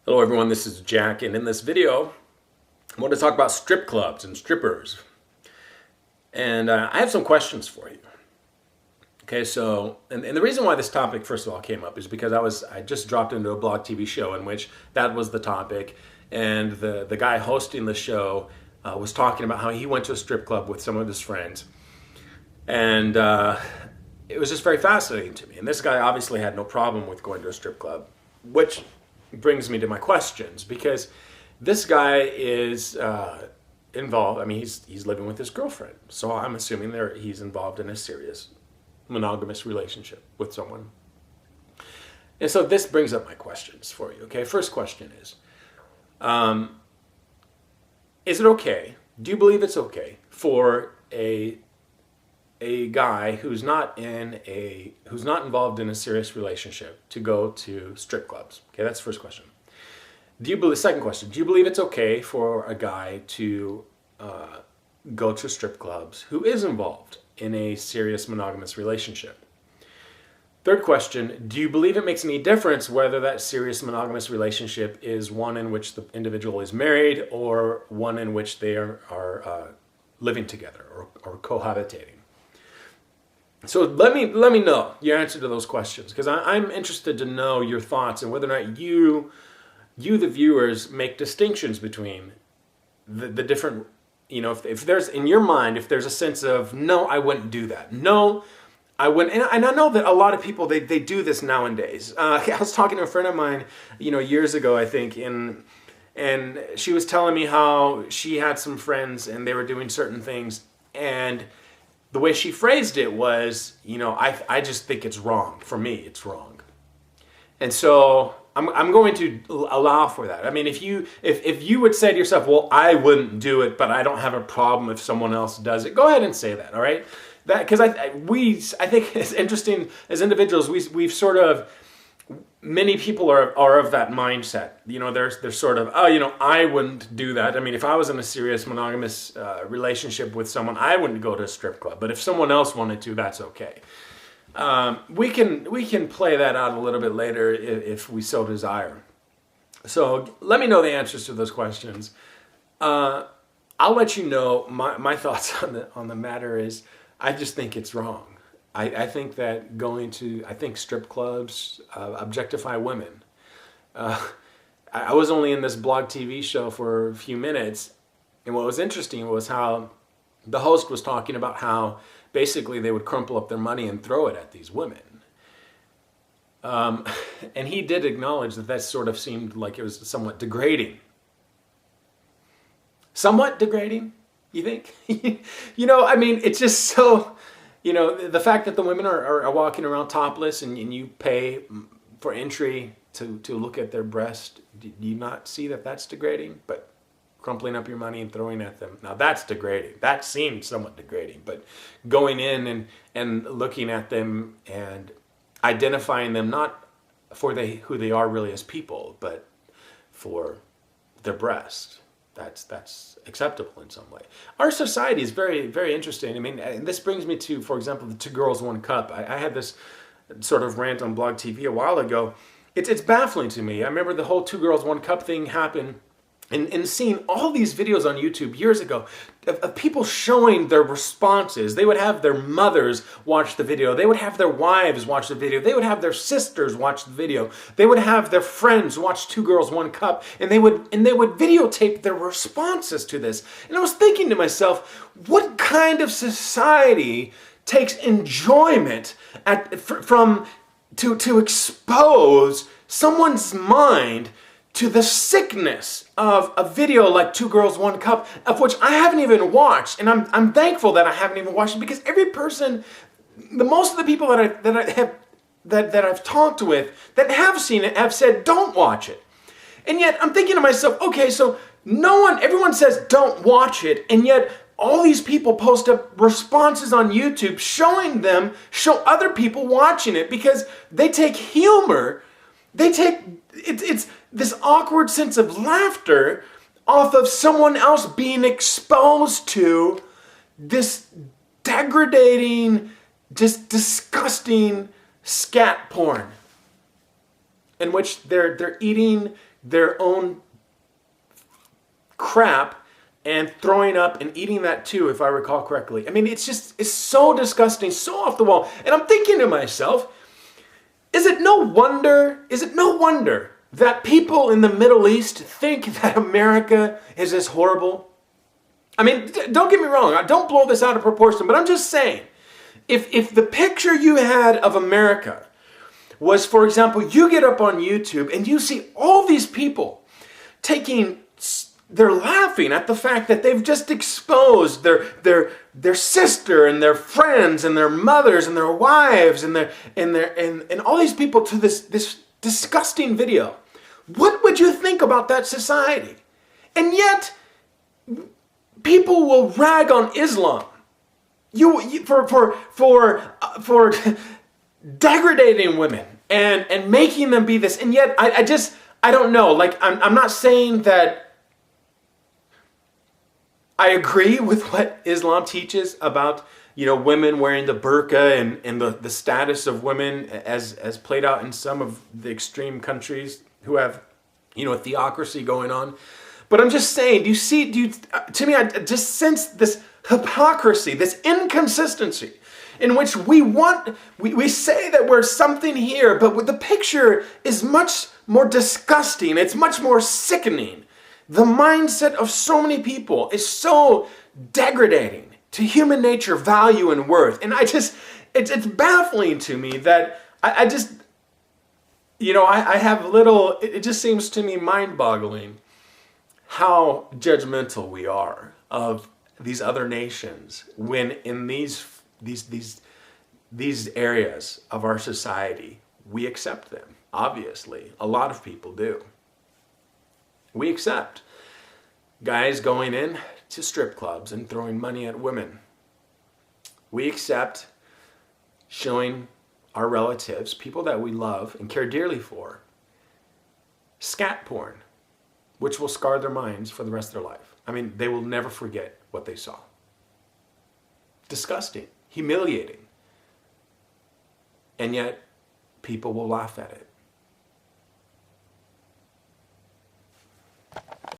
Hello everyone, this is Jack, and in this video I want to talk about strip clubs and strippers. And I have some questions for you. Okay, so, and the reason why this topic first of all came up is because I just dropped into a blog TV show in which that was the topic, and the guy hosting the show was talking about how he went to a strip club with some of his friends. And it was just very fascinating to me. And this guy obviously had no problem with going to a strip club, which brings me to my questions, because this guy is involved. I mean, he's living with his girlfriend, so I'm assuming he's involved in a serious monogamous relationship with someone. And so this brings up my questions for you. Okay, first question is it okay? Do you believe it's okay for a guy who's not involved in a serious relationship to go to strip clubs? Okay, that's the first question. Second question, do you believe it's okay for a guy to go to strip clubs who is involved in a serious monogamous relationship? Third question, do you believe it makes any difference whether that serious monogamous relationship is one in which the individual is married or one in which they are living together or cohabitating? So let me know your answer to those questions, because I'm interested to know your thoughts and whether or not you the viewers make distinctions between the different, if there's in your mind, if there's a sense of, no, I wouldn't do that. No, I wouldn't. And I know that a lot of people, they do this nowadays. I was talking to a friend of mine, years ago, I think, and she was telling me how she had some friends and they were doing certain things, and the way she phrased it was, I just think it's wrong. For me, it's wrong. And so I'm going to allow for that. I mean, if you would say to yourself, well, I wouldn't do it, but I don't have a problem if someone else does it, go ahead and say that, all right? That, because I think it's interesting as individuals, we've sort of, many people are of that mindset. They're sort of, I wouldn't do that. I mean, if I was in a serious monogamous relationship with someone, I wouldn't go to a strip club. But if someone else wanted to, that's okay. We can play that out a little bit later if we so desire. So let me know the answers to those questions. I'll let you know my thoughts on the matter is, I just think it's wrong. I think that I think strip clubs objectify women. I was only in this blog TV show for a few minutes, and what was interesting was how the host was talking about how basically they would crumple up their money and throw it at these women. And he did acknowledge that sort of seemed like it was somewhat degrading. Somewhat degrading, you think? I mean, it's just so... the fact that the women are walking around topless and you pay for entry to look at their breast, do you not see that that's degrading? But crumpling up your money and throwing at them, now that's degrading. That seems somewhat degrading. But going in and looking at them and identifying them not for who they are really as people, but for their breast, that's acceptable in some way. Our society is very, very interesting. I mean, this brings me to, for example, the 2 Girls, 1 Cup. I had this sort of rant on Blog TV a while ago. It's baffling to me. I remember the whole 2 Girls, 1 Cup thing happened, and seeing all these videos on YouTube years ago of people showing their responses. They would have their mothers watch the video. They would have their wives watch the video. They would have their sisters watch the video. They would have their friends watch 2 Girls, 1 Cup, and they would videotape their responses to this. And I was thinking to myself, what kind of society takes enjoyment to expose someone's mind to the sickness of a video like 2 Girls, 1 Cup, of which I haven't even watched, and I'm thankful that I haven't even watched it, because every person, most of the people that I've talked with that have seen it have said don't watch it, and yet I'm thinking to myself, okay, so everyone says don't watch it, and yet all these people post up responses on YouTube show other people watching it, because they take humor, it's this awkward sense of laughter off of someone else being exposed to this degrading, just disgusting scat porn in which they're eating their own crap and throwing up and eating that too, if I recall correctly. I mean, it's so disgusting, so off the wall. And I'm thinking to myself, is it no wonder that people in the Middle East think that America is this horrible? I mean, don't get me wrong, don't blow this out of proportion, but I'm just saying, if the picture you had of America was, for example, you get up on YouTube and you see all these people they're laughing at the fact that they've just exposed their sister and their friends and their mothers and their wives and all these people to this disgusting video. What would you think about that society? And yet, people will rag on Islam for degrading women and making them be this. And yet, I don't know. Like, I'm not saying that I agree with what Islam teaches about, women wearing the burqa and the status of women as played out in some of the extreme countries who have, a theocracy going on. But I'm just saying, to me, I just sense this hypocrisy, this inconsistency in which we say that we're something here, but the picture is much more disgusting. It's much more sickening. The mindset of so many people is so degrading to human nature, value, and worth. And it's baffling to me that I have little, it just seems to me mind-boggling how judgmental we are of these other nations when in these areas of our society, we accept them. Obviously, a lot of people do. We accept guys going in to strip clubs and throwing money at women. We accept showing our relatives, people that we love and care dearly for, scat porn, which will scar their minds for the rest of their life. I mean, they will never forget what they saw. Disgusting, humiliating. And yet, people will laugh at it.